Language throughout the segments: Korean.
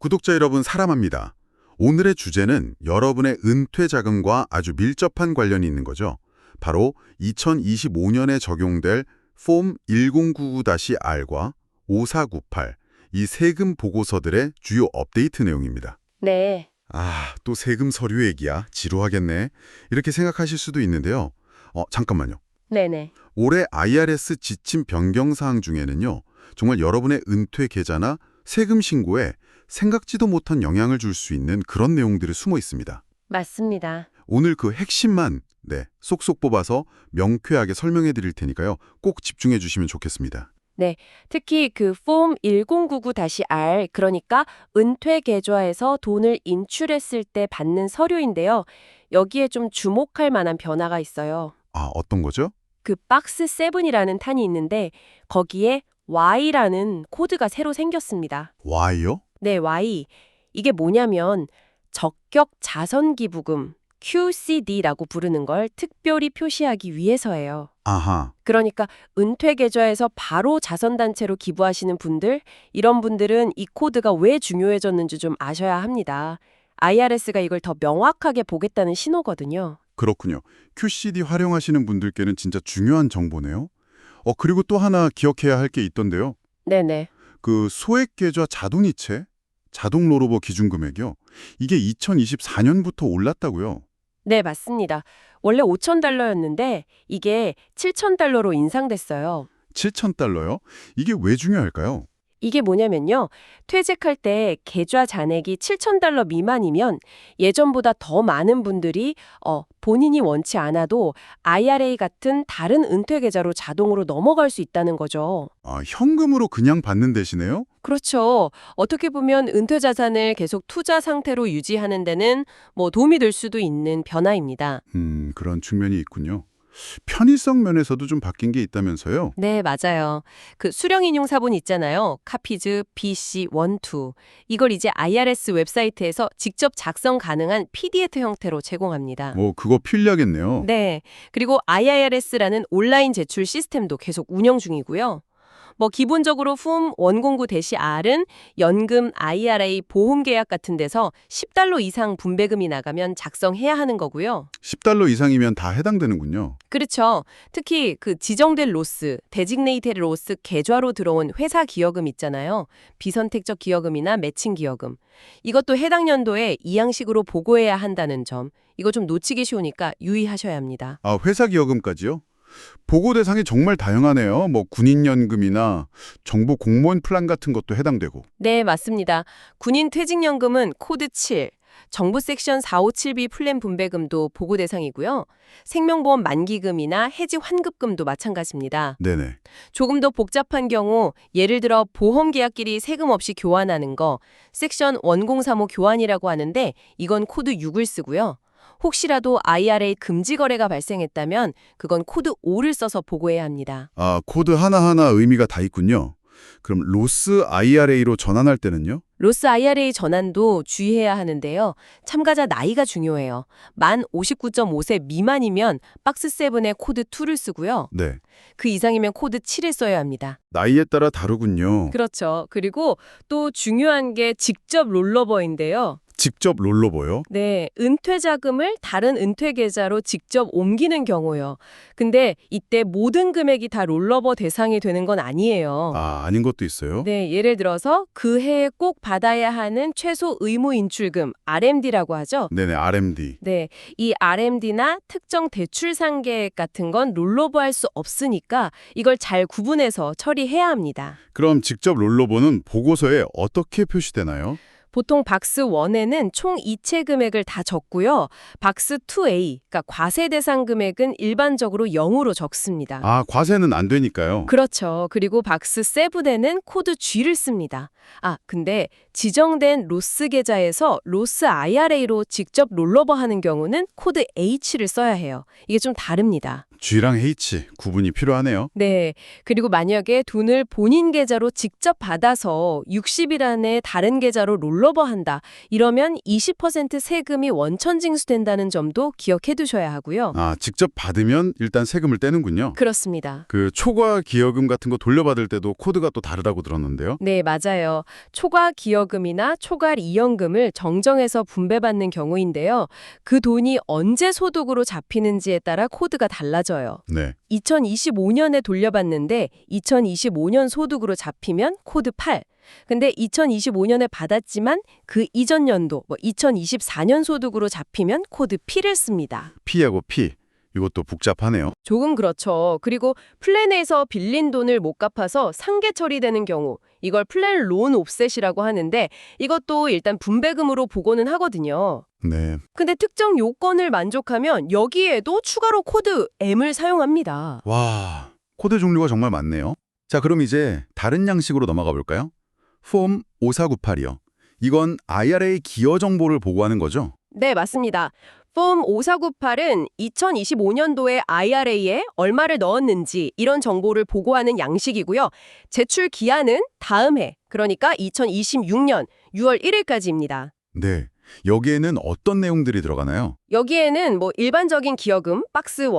구독자 여러분 사랑합니다. 오늘의 주제는 여러분의 은퇴 자금과 아주 밀접한 관련이 있는 거죠. 바로 2025년에 적용될 폼 1099-R과 5498, 이 세금 보고서들의 주요 업데이트 내용입니다. 네, 또 세금 서류 얘기야. 지루하겠네. 이렇게 생각하실 수도 있는데요. 잠깐만요. 네네. 올해 IRS 지침 변경 사항 중에는요. 정말 여러분의 은퇴 계좌나 세금 신고에 생각지도 못한 영향을 줄 수 있는 그런 내용들이 숨어 있습니다. 맞습니다. 오늘 그 핵심만 쏙쏙 뽑아서 명쾌하게 설명해 드릴 테니까요. 꼭 집중해 주시면 좋겠습니다. 특히 그 폼 1099-R, 그러니까 은퇴 계좌에서 돈을 인출했을 때 받는 서류인데요. 여기에 좀 주목할 만한 변화가 있어요. 어떤 거죠? 그 박스 7이라는 탄이 있는데 거기에 Y라는 코드가 새로 생겼습니다. Y요? 네, Y. 이게 뭐냐면 적격 자선기부금, QCD라고 부르는 걸 특별히 표시하기 위해서예요. 아하. 그러니까 은퇴 계좌에서 바로 자선단체로 기부하시는 분들, 이런 분들은 이 코드가 왜 중요해졌는지 좀 아셔야 합니다. IRS가 이걸 더 명확하게 보겠다는 신호거든요. 그렇군요. QCD 활용하시는 분들께는 진짜 중요한 정보네요. 그리고 또 하나 기억해야 할 게 있던데요. 네네. 그 소액 계좌 자동이체, 자동 롤오버 기준 금액이요. 이게 2024년부터 올랐다고요. 네, 맞습니다. 원래 $5,000였는데 이게 $7,000로 인상됐어요. 7,000달러요? 이게 왜 중요할까요? 이게 뭐냐면요. 퇴직할 때 계좌 잔액이 $7,000 미만이면 예전보다 더 많은 분들이 본인이 원치 않아도 IRA 같은 다른 은퇴 계좌로 자동으로 넘어갈 수 있다는 거죠. 현금으로 그냥 받는 대신에요? 그렇죠. 어떻게 보면 은퇴 자산을 계속 투자 상태로 유지하는 데는 도움이 될 수도 있는 변화입니다. 그런 측면이 있군요. 편의성 면에서도 좀 바뀐 게 있다면서요? 네, 맞아요. 그 수령 인용 사본 있잖아요. 카피즈 BC12. 이걸 이제 IRS 웹사이트에서 직접 작성 가능한 PDF 형태로 제공합니다. 그거 필요하겠네요. 네. 그리고 IRS라는 온라인 제출 시스템도 계속 운영 중이고요. 기본적으로 폼 109-R은 연금, IRA, 보험 계약 같은 데서 $10 이상 분배금이 나가면 작성해야 하는 거고요. $10 이상이면 다 해당되는군요. 그렇죠. 특히 그 지정된 로스, 데지그네이티드 로스 계좌로 들어온 회사 기여금 있잖아요. 비선택적 기여금이나 매칭 기여금. 이것도 해당 연도에 이 양식으로 보고해야 한다는 점. 이거 좀 놓치기 쉬우니까 유의하셔야 합니다. 회사 기여금까지요? 보고 대상이 정말 다양하네요. 군인연금이나 정부 공무원 플랜 같은 것도 해당되고. 네, 맞습니다. 군인 퇴직연금은 코드 7, 정부 섹션 457B 플랜 분배금도 보고 대상이고요. 생명보험 만기금이나 해지 환급금도 마찬가지입니다. 네네. 조금 더 복잡한 경우 예를 들어 보험 계약끼리 세금 없이 교환하는 거 섹션 1035 교환이라고 하는데 이건 코드 6을 쓰고요. 혹시라도 IRA 금지 거래가 발생했다면 그건 코드 5를 써서 보고해야 합니다. 코드 하나하나 의미가 다 있군요. 그럼 로스 IRA로 전환할 때는요? 로스 IRA 전환도 주의해야 하는데요. 참가자 나이가 중요해요. 만 59.5세 미만이면 박스 7에 코드 2를 쓰고요. 네. 그 이상이면 코드 7을 써야 합니다. 나이에 따라 다르군요. 그렇죠. 그리고 또 중요한 게 직접 롤러버인데요. 직접 롤러버요? 네, 은퇴 자금을 다른 은퇴 계좌로 직접 옮기는 경우요. 근데 이때 모든 금액이 다 롤러버 대상이 되는 건 아니에요. 아닌 것도 있어요? 네, 예를 들어서 그 해에 꼭 받아야 하는 최소 의무 인출금, RMD라고 하죠. 네네, RMD. 네, 이 RMD나 특정 대출 상계액 같은 건 롤러버할 수 없으니까 이걸 잘 구분해서 처리해야 합니다. 그럼 직접 롤러버는 보고서에 어떻게 표시되나요? 보통 박스 1에는 총 이체 금액을 다 적고요. 박스 2A, 그러니까 과세 대상 금액은 일반적으로 0으로 적습니다. 과세는 안 되니까요. 그렇죠. 그리고 박스 7에는 코드 G를 씁니다. 근데 지정된 로스 계좌에서 로스 IRA로 직접 롤러버 하는 경우는 코드 H를 써야 해요. 이게 좀 다릅니다. G랑 H 구분이 필요하네요. 네. 그리고 만약에 돈을 본인 계좌로 직접 받아서 60일 안에 다른 계좌로 롤오버한다. 이러면 20% 세금이 원천 징수된다는 점도 기억해 두셔야 하고요. 아, 직접 받으면 일단 세금을 떼는군요. 그렇습니다. 그 초과 기여금 같은 거 돌려받을 때도 코드가 또 다르다고 들었는데요. 네, 맞아요. 초과 기여금이나 초과 이연금을 정정해서 분배받는 경우인데요. 그 돈이 언제 소득으로 잡히는지에 따라 코드가 달라져요. 네. 2025년에 돌려받는데 2025년 소득으로 잡히면 코드 8. 근데 2025년에 받았지만 그 이전 연도 2024년 소득으로 잡히면 코드 P를 씁니다. P하고 P. 이것도 복잡하네요. 조금 그렇죠. 그리고 플랜에서 빌린 돈을 못 갚아서 상계 처리되는 경우 이걸 플랜 론 옵셋이라고 하는데 이것도 일단 분배금으로 보고는 하거든요. 네. 근데 특정 요건을 만족하면 여기에도 추가로 코드 M을 사용합니다. 와, 코드 종류가 정말 많네요. 자, 그럼 이제 다른 양식으로 넘어가 볼까요? 폼 5498이요. 이건 IRA 기여 정보를 보고하는 거죠? 네, 맞습니다. 폼 5498은 2025년도에 IRA에 얼마를 넣었는지 이런 정보를 보고하는 양식이고요. 제출 기한은 다음 해, 그러니까 2026년 6월 1일까지입니다. 네. 여기에는 어떤 내용들이 들어가나요? 여기에는 일반적인 기여금 박스 1,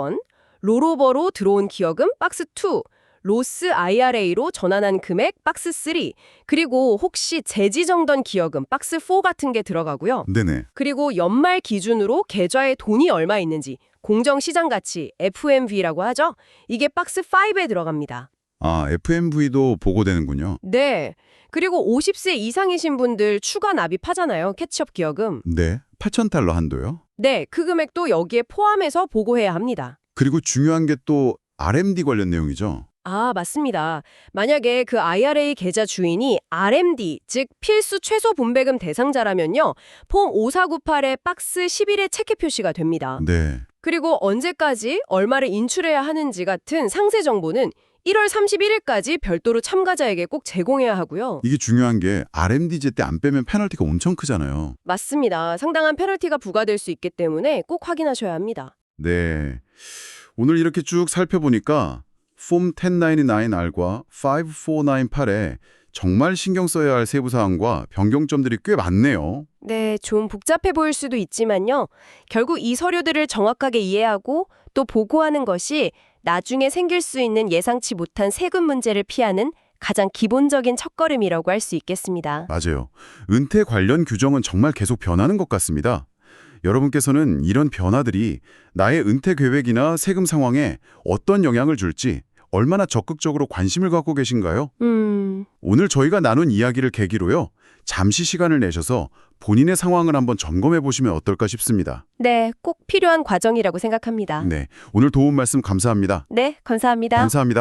롤오버로 들어온 기여금 박스 2, 로스 IRA로 전환한 금액 박스 3, 그리고 혹시 재지정던 기여금 박스 4 같은 게 들어가고요. 네네. 그리고 연말 기준으로 계좌에 돈이 얼마 있는지 공정시장 가치 FMV라고 하죠. 이게 박스 5에 들어갑니다. 아, FMV도 보고되는군요. 네. 그리고 50세 이상이신 분들 추가 납입하잖아요. 캐치업 기여금. 네. 8,000달러 한도요? 네, 그 금액도 여기에 포함해서 보고해야 합니다. 그리고 중요한 게 또 RMD 관련 내용이죠. 아, 맞습니다. 만약에 그 IRA 계좌 주인이 RMD, 즉 필수 최소 분배금 대상자라면요. 폼 5498의 박스 11에 체크 표시가 됩니다. 네. 그리고 언제까지 얼마를 인출해야 하는지 같은 상세 정보는 1월 31일까지 별도로 참가자에게 꼭 제공해야 하고요. 이게 중요한 게 RMD제 때 안 빼면 페널티가 엄청 크잖아요. 맞습니다. 상당한 페널티가 부과될 수 있기 때문에 꼭 확인하셔야 합니다. 네. 오늘 이렇게 쭉 살펴보니까 폼 1099R과 5498에 정말 신경 써야 할 세부 사항과 변경점들이 꽤 많네요. 네, 좀 복잡해 보일 수도 있지만요. 결국 이 서류들을 정확하게 이해하고 또 보고하는 것이 나중에 생길 수 있는 예상치 못한 세금 문제를 피하는 가장 기본적인 첫걸음이라고 할 수 있겠습니다. 맞아요. 은퇴 관련 규정은 정말 계속 변하는 것 같습니다. 여러분께서는 이런 변화들이 나의 은퇴 계획이나 세금 상황에 어떤 영향을 줄지 얼마나 적극적으로 관심을 갖고 계신가요? 오늘 저희가 나눈 이야기를 계기로요. 잠시 시간을 내셔서 본인의 상황을 한번 점검해 보시면 어떨까 싶습니다. 네, 꼭 필요한 과정이라고 생각합니다. 네, 오늘 도움 말씀 감사합니다. 네, 감사합니다. 감사합니다.